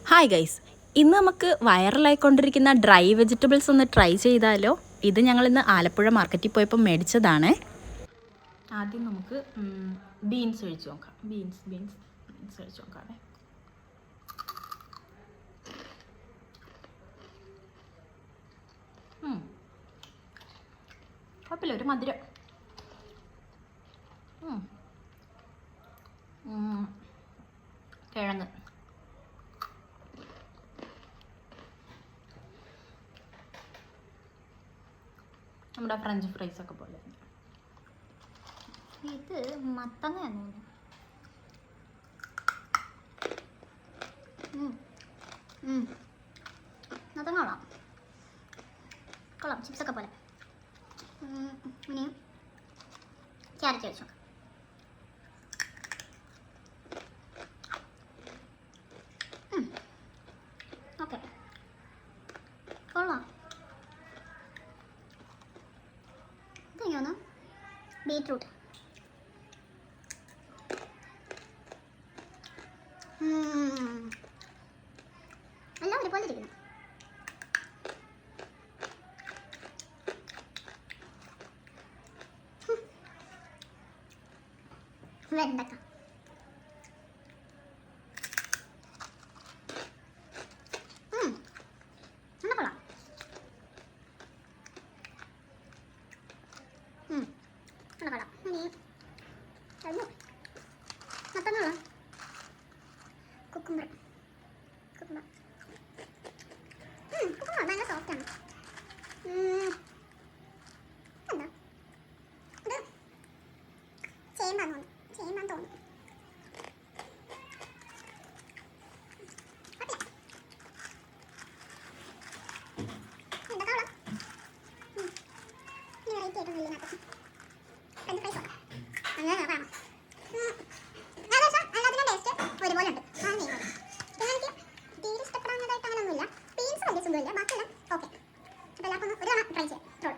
Hi guys, ഇന്ന് നമുക്ക് വൈറലായിക്കൊണ്ടിരിക്കുന്ന dry vegetables ഒന്ന് ട്രൈ ചെയ്താലോ? ഇത് ഞങ്ങളിന്ന് ആലപ്പുഴ മാർക്കറ്റിൽ പോയപ്പോൾ മേടിച്ചതാണ്. ആദ്യം നമുക്ക് ബീൻസ് ഒഴിച്ച് നോക്കാം. ബീൻസ് ഒഴിച്ച് നോക്കാമേ. കുഴപ്പമില്ല, ഒരു മധുരം. കിഴങ്ങ് നമ്മുടെ ഫ്രഞ്ച് ഫ്രൈസ് ഒക്കെ പോലെ. ഇത് മത്തങ്ങയാണ്. മത്തങ്ങ കൊള്ളാം, കൊള്ളാം, ചിപ്സൊക്കെ പോലെ. ഇനി ക്യാരറ്റ് വെച്ചു. ഓക്കെ, കൊള്ളാം. ഇതെങ്ങനെയാണ്? ബീറ്റ്റൂട്ട്. എല്ലാം ഒരുപോലെ ഇരിക്കുന്നു. വെണ്ടക്ക, കൊള്ളാം. കൊള്ളാം. ഇനി മത്തങ്ങ, കുക്കുംബർ നല്ല സോഫ്റ്റാണ്. എന്താ ഇത്? ചേമ്പാന്ന് തോന്നുന്നു. ഒരുപോലെ ഉണ്ട്. പിന്നെ എനിക്ക് തീരെ ഇഷ്ടപ്പെടാനായിട്ട് അങ്ങനെയൊന്നുമില്ല. ബീൻസ് വലിയ സുഖമില്ല, ബാക്കിയെല്ലാം ഓക്കെ. അപ്പോൾ എല്ലാവർക്കും ഒരു ട്രൈ ചെയ്യാം.